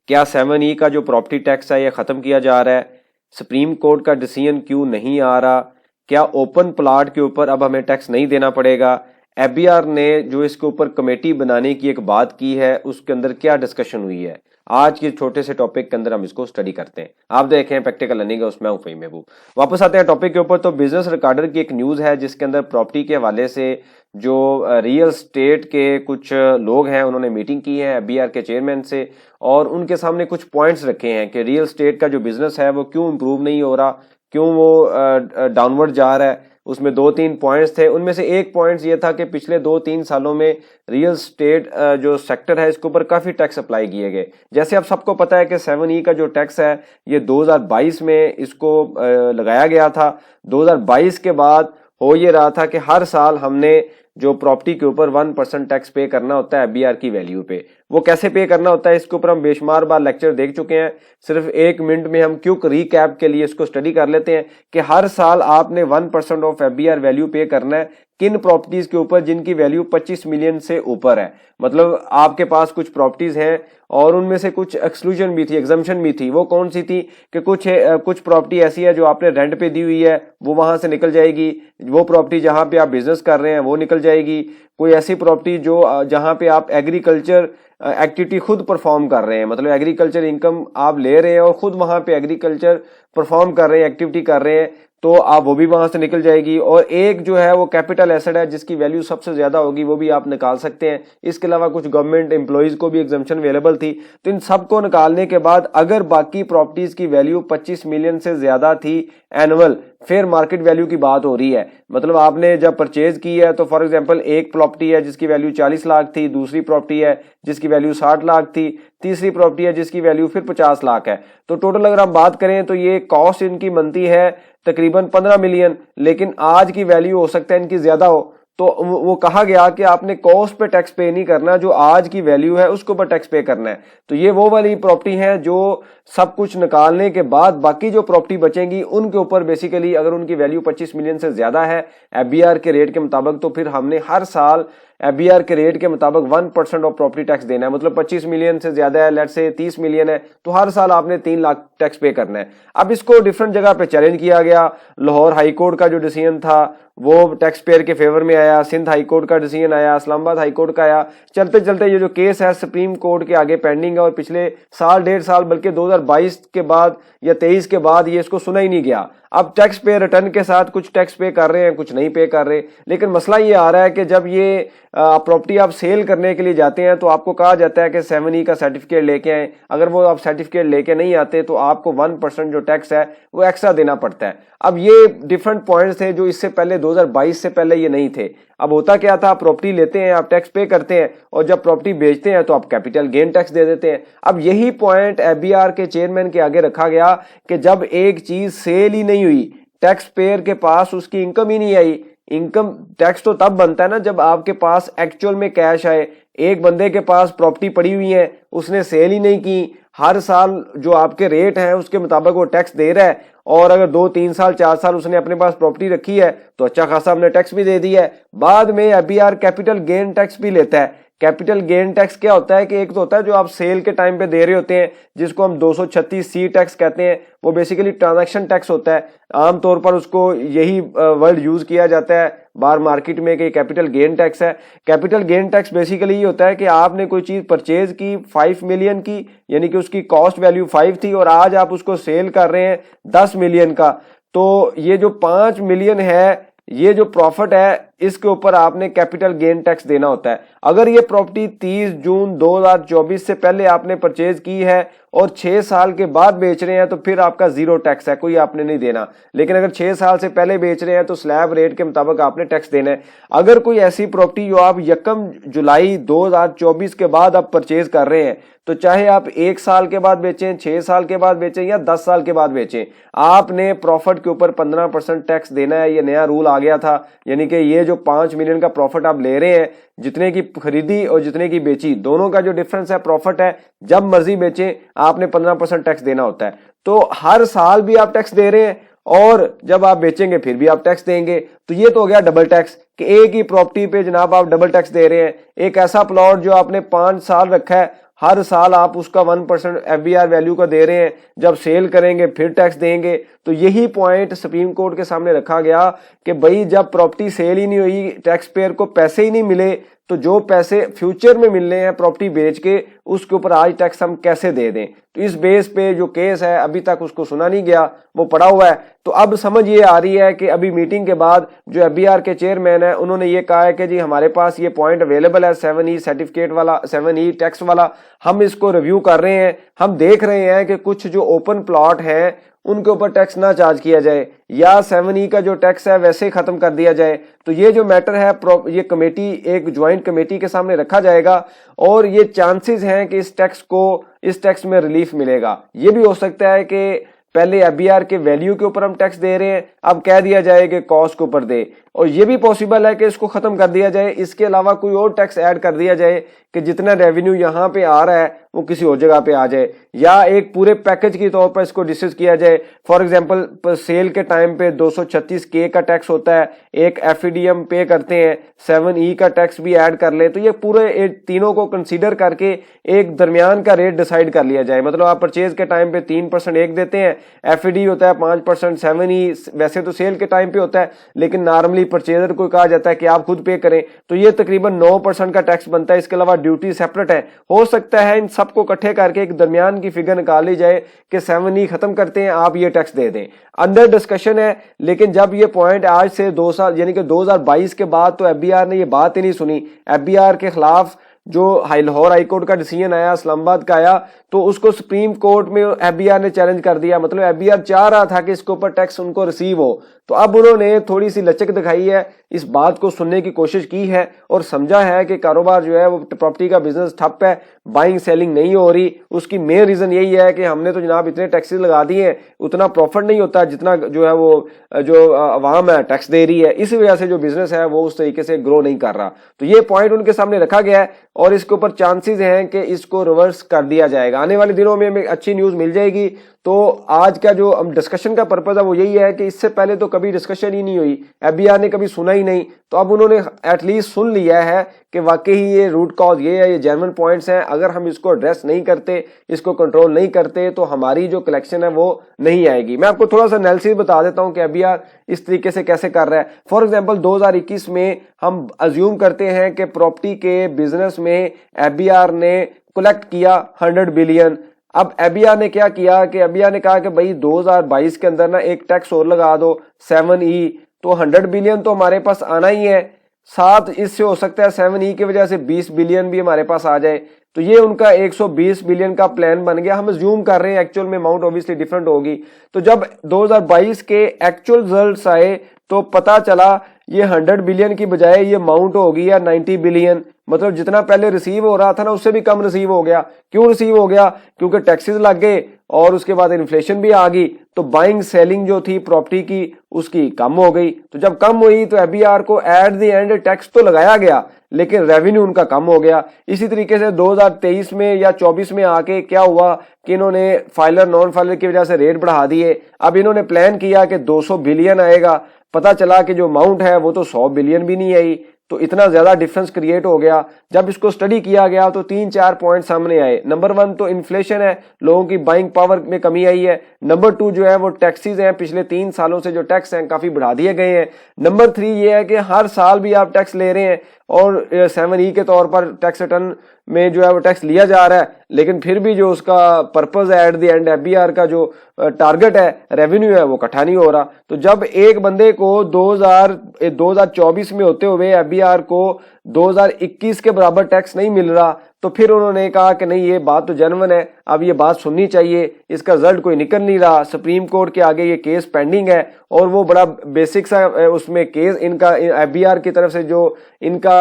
क्या 7E का जो प्रॉपर्टी टैक्स है ये खत्म किया जा रहा है? सुप्रीम कोर्ट का डिसीजन क्यों नहीं आ रहा? क्या ओपन प्लाट के ऊपर अब हमें टैक्स नहीं देना पड़ेगा? एफबीआर ने जो इसके ऊपर कमेटी बनाने की एक बात की है उसके अंदर क्या डिस्कशन हुई है, आज के छोटे से टॉपिक के अंदर हम इसको स्टडी करते हैं। आप देखें हैं प्रैक्टिकल लर्निंग है, उसमें हूं फ़हीम महबूब। वापस आते हैं टॉपिक के ऊपर। तो बिजनेस रिकॉर्डर की एक न्यूज़ है जिसके अंदर प्रॉपर्टी के हवाले से जो रियल स्टेट के कुछ लोग हैं उन्होंने मीटिंग की है एफबीआर के चेयरमैन से, और उनके सामने कुछ पॉइंट्स रखे हैं कि रियल स्टेट का जो बिजनेस है वो क्यों इंप्रूव नहीं हो रहा, क्यों वो डाउनवर्ड जा रहा है। उसमें 2-3 पॉइंट्स थे, उनमें से एक पॉइंट ये था कि पिछले 2-3 सालों में रियल स्टेट जो सेक्टर है इसके ऊपर काफी टैक्स अप्लाई किए गए। जैसे आप सबको पता है कि 7E का जो टैक्स है ये 2022 में इसको लगाया गया था। 2022 के बाद हो ये रहा था कि हर साल हमने जो प्रॉपर्टी के ऊपर 1% टैक्स पे करना होता है एफबीआर की वैल्यू पे। वो कैसे पे करना होता है इसके ऊपर हम बेशुमार बार लेक्चर देख चुके हैं। सिर्फ 1 मिनट में हम क्विक रिकैप के लिए इसको स्टडी कर लेते हैं कि हर साल आपने 1% ऑफ एफबीआर वैल्यू पे करना है किन प्रॉपर्टीज के ऊपर जिनकी वैल्यू 25 मिलियन से ऊपर है। मतलब आपके पास कुछ प्रॉपर्टीज हैं और उनमें से कुछ एक्सक्लूजन भी थी, एग्जम्पशन भी थी। वो कौन सी थी कि कुछ प्रॉपर्टी ऐसी है जो आपने रेंट पे दी हुई है वो वहां से निकल जाएगी। वो प्रॉपर्टी जहां पे आप बिजनेस कर रहे हैं वो निकल जाएगी। कोई ऐसी प्रॉपर्टी जो जहां पे आप एग्रीकल्चर एक्टिविटी खुद परफॉर्म कर रहे हैं, मतलब एग्रीकल्चर इनकम आप ले रहे हैं और खुद वहां पे एग्रीकल्चर परफॉर्म कर रहे हैं, एक्टिविटी कर रहे हैं, तो आप वो भी वहां से निकल जाएगी। और एक जो है वो कैपिटल एसेट है जिसकी वैल्यू सबसे ज्यादा होगी, वो भी आप निकाल सकते हैं। इसके अलावा कुछ गवर्नमेंट एम्प्लॉइज को भी एग्जम्पशन अवेलेबल थी। तो इन सबको निकालने के बाद अगर बाकी प्रॉपर्टीज की वैल्यू 25 मिलियन से ज्यादा थी एनुअल, फिर मार्केट वैल्यू की बात हो रही है। मतलब आपने जब परचेज की है तो फॉर एग्जांपल एक प्रॉपर्टी है जिसकी वैल्यू 40 लाख थी, दूसरी प्रॉपर्टी है जिसकी वैल्यू 60 लाख थी, तीसरी प्रॉपर्टी है जिसकी वैल्यू फिर 50 लाख है। तो टोटल अगर हम बात करें तो ये कॉस्ट इनकी बनती है तकरीबन 15 मिलियन, लेकिन आज की वैल्यू हो सकता है इनकी ज्यादा हो। तो वो कहा गया कि आपने कॉस्ट पे टैक्स पे नहीं करना, जो आज की वैल्यू है उसके ऊपर टैक्स पे करना है। तो ये वो वाली प्रॉपर्टी है जो सब कुछ निकालने के बाद बाकी जो प्रॉपर्टी बचेंगी उनके ऊपर बेसिकली अगर उनकी वैल्यू 25 मिलियन से ज्यादा है एफबीआर के रेट के मुताबिक, तो फिर हमने हर साल एफबीआर के रेट के मुताबिक 1% ऑफ प्रॉपर्टी टैक्स देना है। मतलब 25 मिलियन से ज्यादा है, लेट्स से 30 मिलियन है, तो हर साल आपने 3 लाख टैक्स पे करना है। अब इसको डिफरेंट जगह पे चैलेंज किया गया। लाहौर हाई कोर्ट का जो डिसीजन था वो टैक्स पेयर के फेवर में आया, सिंध हाई कोर्ट का डिसीजन आया, इस्लामाबाद हाई कोर्ट का आया। चलते चलते ये जो केस है सुप्रीम कोर्ट के आगे पेंडिंग है और पिछले साल 1.5 साल बल्कि 2022 के बाद या 23 के बाद ये इसको सुना ही नहीं गया। अब टैक्स पे रिटर्न के साथ कुछ टैक्स पे कर रहे हैं, कुछ नहीं पे कर रहे। लेकिन मसला ये आ रहा है कि जब ये प्रॉपर्टी आप सेल करने के लिए जाते हैं तो आपको कहा जाता है कि 7E का सर्टिफिकेट लेके आए। अगर वो आप सर्टिफिकेट लेके नहीं आते तो आपको 1% जो टैक्स है वो एक्स्ट्रा देना पड़ता है। अब ये डिफरेंट पॉइंट्स थे जो इससे पहले 2022 से पहले ये नहीं थे। अब होता क्या था, आप प्रॉपर्टी लेते हैं, आप टैक्स पे करते हैं और जब प्रॉपर्टी बेचते हैं तो आप कैपिटल गेन टैक्स दे देते हैं। अब यही पॉइंट एफबीआर के चेयरमैन के आगे रखा गया कि जब एक चीज सेल ही नहीं हुई, टैक्स पेयर के पास उसकी इनकम ही नहीं आई। इनकम टैक्स तो तब बनता है ना जब आपके पास एक्चुअल में कैश आए। एक बंदे के पास प्रॉपर्टी पड़ी हुई है, उसने सेल ही नहीं की, हर साल जो आपके रेट हैं उसके मुताबिक वो टैक्स दे रहा है, और अगर 2-3 साल 4 साल उसने अपने पास प्रॉपर्टी रखी है तो अच्छा खासा हमने टैक्स भी दे दिया है। बाद में एफबीआर कैपिटल गेन टैक्स भी लेता है। कैपिटल गेन टैक्स क्या होता है कि एक तो होता है जो आप सेल के टाइम पे दे रहे होते हैं जिसको हम 236C टैक्स कहते हैं, वो बेसिकली ट्रांजैक्शन टैक्स होता है। आमतौर पर उसको यही वर्ड यूज किया जाता है बाहर मार्केट में कि कैपिटल गेन टैक्स है। कैपिटल गेन टैक्स बेसिकली ये होता है कि आपने कोई चीज परचेज की 5 मिलियन की, यानी कि उसकी कॉस्ट वैल्यू 5 थी और आज आप उसको सेल कर रहे हैं 10 मिलियन का, तो ये जो 5 मिलियन है ये जो प्रॉफिट है इसके ऊपर आपने कैपिटल गेन टैक्स देना होता है। अगर ये प्रॉपर्टी 30 जून 2024 से पहले आपने परचेज की है और 6 साल के बाद बेच रहे हैं तो फिर आपका 0 टैक्स है, कोई आपने नहीं देना। लेकिन अगर 6 साल से पहले बेच रहे हैं तो स्लैब रेट के मुताबिक आपने टैक्स देना है। अगर कोई ऐसी प्रॉपर्टी जो आप 1 जुलाई 2024 के बाद आप परचेज कर रहे हैं तो चाहे आप 1 साल के बाद बेचें, 6 साल के बाद बेचें या 10 साल के बाद बेचें, आपने प्रॉफिट के ऊपर 15% टैक्स देना है। ये नया रूल आ गया था, यानी कि ये जो 5 मिलियन का प्रॉफिट आप ले रहे हैं, जितने की खरीदी और जितने की बेची, दोनों का जो डिफरेंस है प्रॉफिट है, जब मर्जी बेचें आपने 15% टैक्स देना होता है। तो हर साल भी आप टैक्स दे रहे हैं और जब आप बेचेंगे फिर भी आप टैक्स देंगे। तो ये तो हो गया डबल टैक्स कि एक ही प्रॉपर्टी पे जनाब आप डबल टैक्स दे रहे हैं। एक ऐसा प्लॉट जो आपने 5 साल रखा है, हर साल आप उसका 1% एफबीआर वैल्यू का दे रहे हैं, जब सेल करेंगे फिर टैक्स देंगे। तो यही पॉइंट सुप्रीम कोर्ट के सामने रखा गया कि भाई जब प्रॉपर्टी सेल ही नहीं हुई, टैक्स पेयर को पैसे ही नहीं मिले, तो जो पैसे फ्यूचर में मिलने हैं प्रॉपर्टी बेच के, उसके ऊपर आज टैक्स हम कैसे दे दें। तो इस बेस पे जो केस है अभी तक उसको सुना नहीं गया, वो पड़ा हुआ है। तो अब समझ ये आ रही है कि अभी मीटिंग के बाद जो एफबीआर के चेयरमैन है उन्होंने ये कहा है कि जी हमारे पास ये पॉइंट अवेलेबल है 7E सर्टिफिकेट वाला, 7E टैक्स वाला, हम इसको रिव्यू कर रहे हैं। हम देख रहे हैं कि कुछ जो ओपन प्लॉट है उनके ऊपर टैक्स ना चार्ज किया जाए, या 7E का जो टैक्स है वैसे ही खत्म कर दिया जाए। तो ये जो मैटर है ये कमेटी, एक ज्वाइंट कमेटी के सामने रखा जाएगा, और ये चांसेस हैं कि इस टैक्स में रिलीफ मिलेगा। ये भी हो सकता है कि पहले एफबीआर के वैल्यू के ऊपर हम टैक्स दे रहे हैं, अब कह दिया जाए कि कॉस्ट के ऊपर दे, और ये भी पॉसिबल है कि इसको खत्म कर दिया जाए, इसके अलावा कोई और टैक्स ऐड कर दिया जाए कि जितना रेवेन्यू यहां पे आ रहा है वो किसी और जगह पे आ जाए, या एक पूरे पैकेज के तौर पर इसको डिस्कस किया जाए। फॉर एग्जांपल सेल के टाइम पे 236K का टैक्स होता है, एक एफईडीएम पे करते हैं, 7E का टैक्स भी ऐड कर ले, तो ये पूरे तीनों को कंसीडर करके एक दरमियान का रेट डिसाइड कर लिया जाए। मतलब आप परचेज के टाइम पे 3% एक देते हैं, एफईडी होता है 5%, 7E वैसे तो सेल के टाइम पे होता है, लेकिन नॉर्मली परचेजर को कहा जाता है कि आप खुद पे करें, तो ये तकरीबन 9% का टैक्स बनता है। इसके अलावा ड्यूटी सेपरेट है। हो सकता है इन सबको इकट्ठे करके एक दरमियान की फिगर निकाल ली जाए कि 7E खत्म करते हैं, आप ये टैक्स दे दें। अंडर डिस्कशन है, लेकिन जब ये पॉइंट आज से 2 साल यानी कि 2022 के बाद तो एफबीआर ने ये बात ही नहीं सुनी। एफबीआर के खिलाफ जो लाहौर हाईकोर्ट का डिसीजन आया, इस्लामाबाद का आया, तो उसको सुप्रीम कोर्ट में एफबीआर ने चैलेंज कर दिया। मतलब एफबीआर चाह रहा था कि इसके ऊपर टैक्स उनको रिसीव हो, तो अब उन्होंने थोड़ी सी लचक दिखाई है, इस बात को सुनने की कोशिश की है और समझा है कि कारोबार जो है वो प्रॉपर्टी का बिजनेस ठप है, बाइंग सेलिंग नहीं हो रही। उसकी मेन रीजन यही है कि हमने तो जनाब इतने टैक्सेस लगा दिए हैं, उतना प्रॉफिट नहीं होता जितना जो है वो जो अवाम है टैक्स दे रही है, इस वजह से जो बिजनेस है वो उस तरीके से ग्रो नहीं कर रहा। तो ये पॉइंट उनके सामने रखा गया है और इसके ऊपर चांसेस हैं कि इसको रिवर्स कर दिया जाएगा। आने वाले दिनों में हमें अच्छी न्यूज मिल जाएगी। तो आज का जो डिस्कशन का पर्पज है वो यही है कि इससे पहले तो कभी डिस्कशन ही नहीं हुई, एफबीआर ने कभी सुना ही नहीं, तो अब उन्होंने एटलीस्ट सुन लिया है कि वाकई ये रूट कॉज ये है, ये जेन्युइन पॉइंट्स हैं। अगर हम इसको एड्रेस नहीं करते, इसको कंट्रोल नहीं करते, तो हमारी जो कलेक्शन है वो नहीं आएगी। मैं आपको थोड़ा सा एनालिसिस बता देता हूं कि एफबीआर इस तरीके से कैसे कर रहा है। फॉर एग्जांपल 2021 में हम अज्यूम करते हैं कि प्रॉपर्टी के बिजनेस में एफबीआर ने कलेक्ट किया 100 बिलियन। अब एफबीआर ने क्या किया कि एफबीआर ने कहा कि भाई 2022 के अंदर ना एक टैक्स और लगा दो 7E, तो 100 बिलियन तो हमारे पास आना ही है, साथ इससे हो सकता है 7E की वजह से 20 बिलियन भी हमारे पास आ जाए। तो ये उनका 120 बिलियन का प्लान बन गया। हम अज्यूम कर रहे हैं, एक्चुअल में अमाउंट ऑब्वियसली डिफरेंट होगी। तो जब 2022 के एक्चुअल रिजल्ट्स आए तो पता चला ये 100 बिलियन की बजाय ये अमाउंट होगी या 90 बिलियन। मतलब जितना पहले रिसीव हो रहा था ना उससे भी कम रिसीव हो गया। क्यों रिसीव हो गया? क्योंकि टैक्सेस लग गए और उसके बाद इन्फ्लेशन भी आ गई, तो बाइंग सेलिंग जो थी प्रॉपर्टी की उसकी कम हो गई। तो जब कम हुई तो एफबीआर को एट द एंड टैक्स तो लगाया गया, लेकिन रेवेन्यू उनका कम हो गया। इसी तरीके से 2023 में या 24 में आके क्या हुआ कि इन्होंने फाइलर नॉन फाइलर की वजह से रेट बढ़ा दिए। अब इन्होंने प्लान किया कि 200 बिलियन आएगा, पता चला कि जो अमाउंट है वो तो 100 बिलियन भी नहीं आई। तो इतना ज्यादा डिफरेंस क्रिएट हो गया। जब इसको स्टडी किया गया तो 3-4 पॉइंट सामने आए। नंबर 1 तो इन्फ्लेशन है, लोगों की बाइंग पावर में कमी आई है। नंबर 2 जो है वो टैक्सेस हैं, पिछले 3 सालों से जो टैक्स हैं काफी बढ़ा दिए गए हैं। नंबर 3 ये है कि हर साल भी आप टैक्स ले रहे हैं और 7E के तौर पर टैक्स रिटर्न में जो है वो टैक्स लिया जा रहा है, लेकिन फिर भी जो उसका पर्पज है एट द एंड एफबीआर का जो टारगेट है रेवेन्यू है वो इकट्ठा नहीं हो रहा। तो जब एक बंदे को 2024 में होते हुए एफबीआर को 2021 के बराबर टैक्स नहीं मिल रहा, तो फिर उन्होंने कहा कि नहीं ये बात तो जेन्युइन है, अब ये बात सुननी चाहिए। इसका रिजल्ट कोई निकल नहीं रहा, सुप्रीम कोर्ट के आगे ये केस पेंडिंग है और वो बड़ा बेसिक सा उसमें केस इनका एफबीआर की तरफ से जो इनका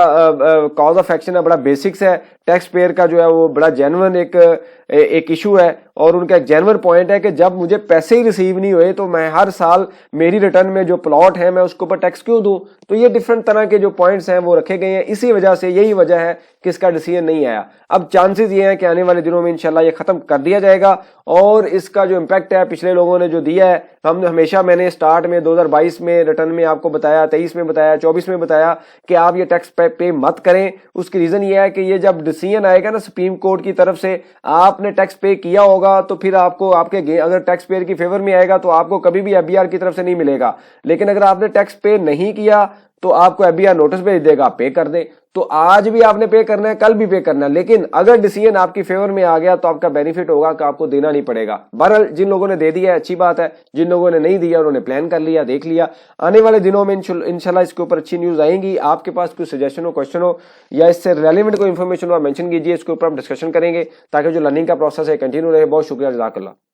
कॉज ऑफ एक्शन है बड़ा बेसिक्स है। टैक्स पेयर का जो है वो बड़ा जेन्युइन एक इशू है और उनका एक जेन्युइन पॉइंट है कि जब मुझे पैसे ही रिसीव नहीं हुए तो मैं हर साल मेरी रिटर्न में जो प्लॉट है मैं उसके ऊपर टैक्स क्यों दूं। तो ये डिफरेंट तरह के जो पॉइंट्स हैं वो रखे गए हैं, इसी वजह से यही वजह है कि इसका डिसीजन नहीं आया। अब चांसेस ये हैं कि आने वाले दिनों में इंशाल्लाह ये खत्म कर दिया जाएगा और इसका जो इम्पैक्ट है पिछले लोगों ने जो दिया है, हम हमेशा मैंने स्टार्ट में 2022 में रिटर्न में आपको बताया, 23 में बताया, 24 में बताया कि आप ये टैक्स पे मत करें। उसकी रीजन ये है कि ये जब डिसीजन आएगा ना सुप्रीम कोर्ट की तरफ से, आपने टैक्स पे किया होगा तो फिर आपको आपके अगर टैक्स पेयर की फेवर में आएगा तो आपको कभी भी एफबीआर की तरफ से नहीं मिलेगा। लेकिन अगर आपने टैक्स पे नहीं किया तो आपको एफबीआर नोटिस भेज देगा, आप पे कर दें। तो आज भी आपने पे करना है, कल भी पे करना है, लेकिन अगर डिसीजन आपकी फेवर में आ गया तो आपका बेनिफिट होगा कि आपको देना नहीं पड़ेगा। बहरहाल जिन लोगों ने दे दिया है अच्छी बात है, जिन लोगों ने नहीं दिया उन्होंने प्लान कर लिया, देख लिया। आने वाले दिनों में इंशाल्लाह इसके ऊपर अच्छी न्यूज आएंगी। आपके पास कोई सजेशन हो, क्वेश्चन हो या इससे रेलिवेंट कोई इन्फॉर्मेशन हो, आप मेंशन कीजिए, इसके ऊपर हम डिस्कशन करेंगे ताकि जो लर्निंग का प्रोसेस है कंटिन्यू रहे। बहुत शुक्रिया, जज़ाकल्लाह।